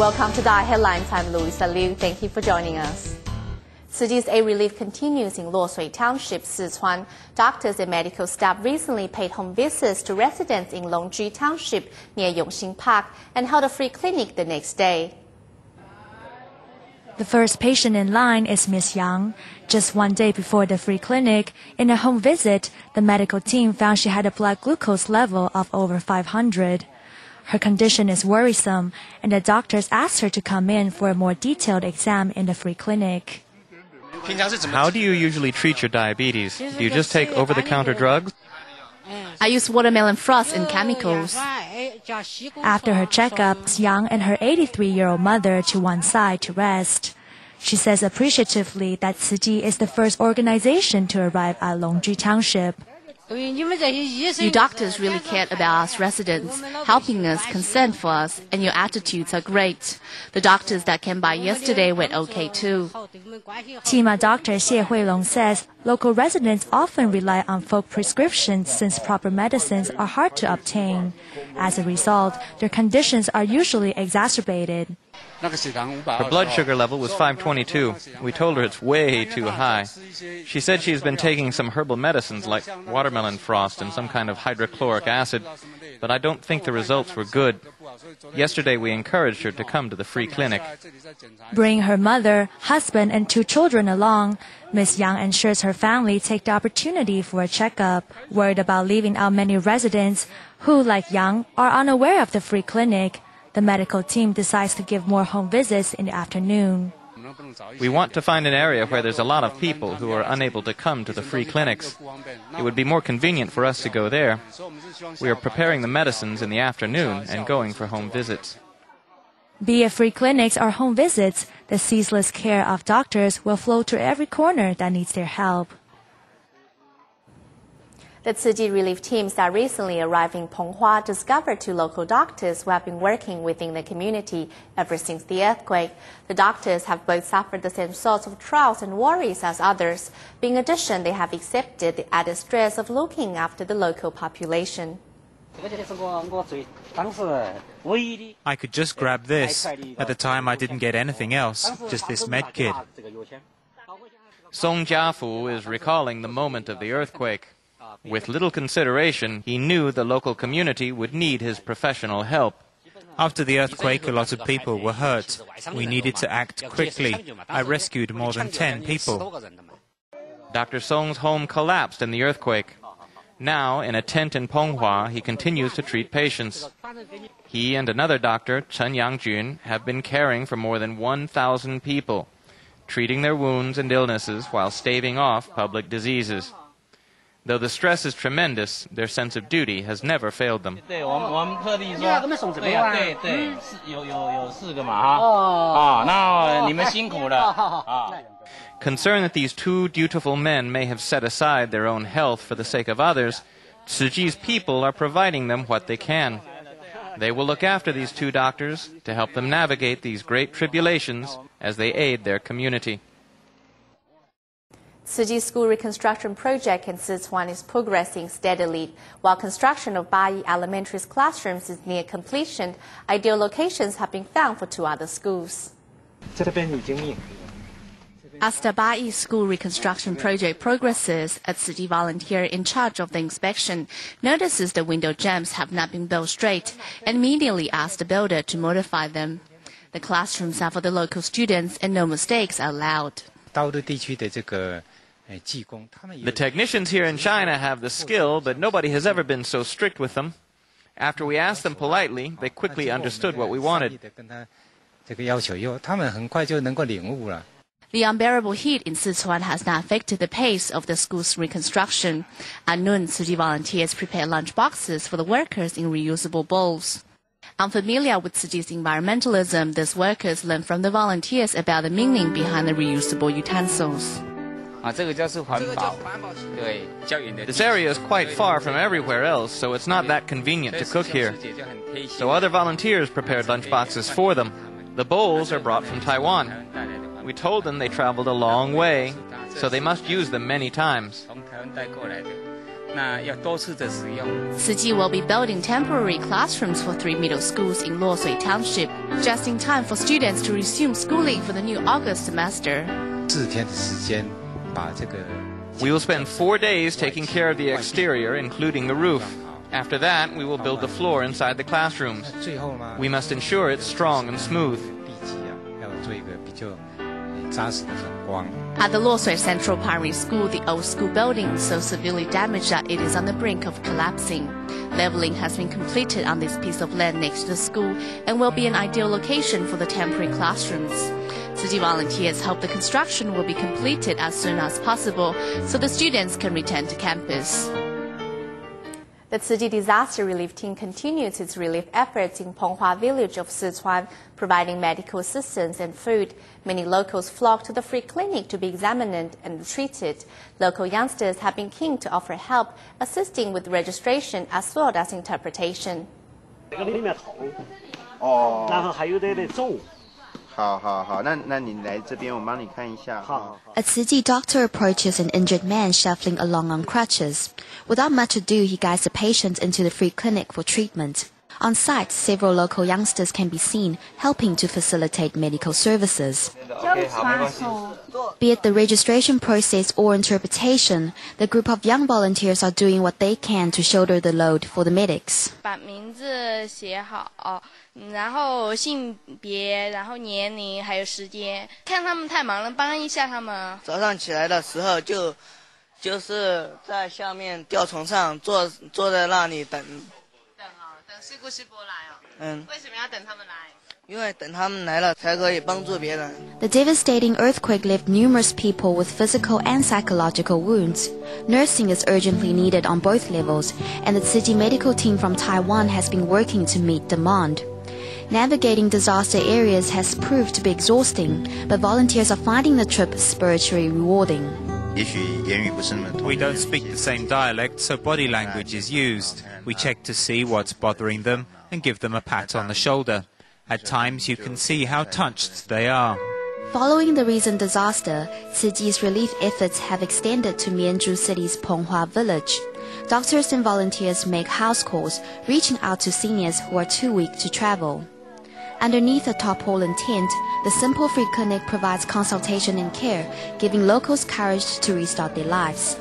Welcome to the Headlines. I'm Louisa Liu. Thank you for joining us. Tzu Chi's aid relief continues in Luoshui Township, Sichuan. Doctors and medical staff recently paid home visits to residents in Longji Township near Yongxin Park and held a free clinic the next day. The first patient in line is Miss Yang. Just one day before the free clinic, in a home visit, the medical team found she had a blood glucose level of over 500. Her condition is worrisome, and the doctors asked her to come in for a more detailed exam in the free clinic. How do you usually treat your diabetes? Do you just take over-the-counter drugs? I use watermelon frost and chemicals. After her checkup, Yang and her 83-year-old mother to one side to rest. She says appreciatively that Tzu Chi is the first organization to arrive at Longji Township. You doctors really cared about us residents, helping us, concerned for us, and your attitudes are great. The doctors that came by yesterday went okay too. Tima doctor Xie Huilong says local residents often rely on folk prescriptions since proper medicines are hard to obtain. As a result, their conditions are usually exacerbated. Her blood sugar level was 522. We told her it's way too high. She said she's been taking some herbal medicines like watermelon frost and some kind of hydrochloric acid, but I don't think the results were good. Yesterday we encouraged her to come to the free clinic. Bring her mother, husband, and 2 children along. Ms. Yang ensures her family take the opportunity for a checkup, worried about leaving out many residents who, like Yang, are unaware of the free clinic. The medical team decides to give more home visits in the afternoon. We want to find an area where there's a lot of people who are unable to come to the free clinics. It would be more convenient for us to go there. We are preparing the medicines in the afternoon and going for home visits. Be it free clinics or home visits, the ceaseless care of doctors will flow to every corner that needs their help. The Tzu Chi relief teams that recently arrived in Panghua discovered 2 local doctors who have been working within the community ever since the earthquake. The doctors have both suffered the same sorts of trials and worries as others. In addition, they have accepted the added stress of looking after the local population. I could just grab this. At the time, I didn't get anything else, just this med kit. Song Jiafu is recalling the moment of the earthquake. With little consideration, he knew the local community would need his professional help. After the earthquake, a lot of people were hurt. We needed to act quickly. I rescued more than 10 people. Dr. Song's home collapsed in the earthquake. Now, in a tent in Panghua, he continues to treat patients. He and another doctor, Chen Yangjun, have been caring for more than 1,000 people, treating their wounds and illnesses while staving off public diseases. Though the stress is tremendous, their sense of duty has never failed them. Concerned that these 2 dutiful men may have set aside their own health for the sake of others, Tzu Chi's people are providing them what they can. They will look after these 2 doctors to help them navigate these great tribulations as they aid their community. Tzu Chi school reconstruction project in Sichuan is progressing steadily. While construction of Bayi Elementary's classrooms is near completion, ideal locations have been found for 2 other schools. As the Bayi school reconstruction project progresses, a Tzu Chi volunteer in charge of the inspection notices the window jambs have not been built straight and immediately asks the builder to modify them. The classrooms are for the local students and no mistakes are allowed. The technicians here in China have the skill, but nobody has ever been so strict with them. After we asked them politely, they quickly understood what we wanted. The unbearable heat in Sichuan has not affected the pace of the school's reconstruction. At noon, Tzu Chi volunteers prepare lunch boxes for the workers in reusable bowls. Unfamiliar with Tzu Chi's environmentalism, these workers learn from the volunteers about the meaning behind the reusable utensils. This area is quite far from everywhere else, so it's not that convenient to cook here. So other volunteers prepared lunchboxes for them. The bowls are brought from Taiwan. We told them they traveled a long way, so they must use them many times. Tzu Chi will be building temporary classrooms for 3 middle schools in Luosui Township, just in time for students to resume schooling for the new August semester. We will spend 4 days taking care of the exterior, including the roof. After that, we will build the floor inside the classrooms. We must ensure it's strong and smooth. At the Luosui Central Primary School, the old school building is so severely damaged that it is on the brink of collapsing. Leveling has been completed on this piece of land next to the school and will be an ideal location for the temporary classrooms. Tzu Chi volunteers hope the construction will be completed as soon as possible so the students can return to campus. The Tzu Chi disaster relief team continues its relief efforts in Panghua village of Sichuan, providing medical assistance and food. Many locals flock to the free clinic to be examined and treated. Local youngsters have been keen to offer help, assisting with registration as well as interpretation. A Tzu Chi doctor approaches an injured man shuffling along on crutches. Without much ado, he guides the patient into the free clinic for treatment. On site, several local youngsters can be seen, helping to facilitate medical services. Be it the registration process or interpretation, the group of young volunteers are doing what they can to shoulder the load for the medics. 把名字写好，然后性别，然后年龄，还有时间。看他们太忙了，帮一下他们。早上起来的时候就是在下面吊床上坐在那里等。等师傅来哦。为什么要等他们来？因为等他们来了才可以帮助别人。The devastating earthquake left numerous people with physical and psychological wounds. Nursing is urgently needed on both levels, and the Tzu Chi medical team from Taiwan has been working to meet demand. Navigating disaster areas has proved to be exhausting, but volunteers are finding the trip spiritually rewarding. We don't speak the same dialect, so body language is used. We check to see what's bothering them and give them a pat on the shoulder. At times you can see how touched they are. Following the recent disaster, Tzu Chi's relief efforts have extended to Mianzhu City's Panghua village. Doctors and volunteers make house calls, reaching out to seniors who are too weak to travel. Underneath a tarpaulin tent, the simple free clinic provides consultation and care, giving locals courage to restart their lives.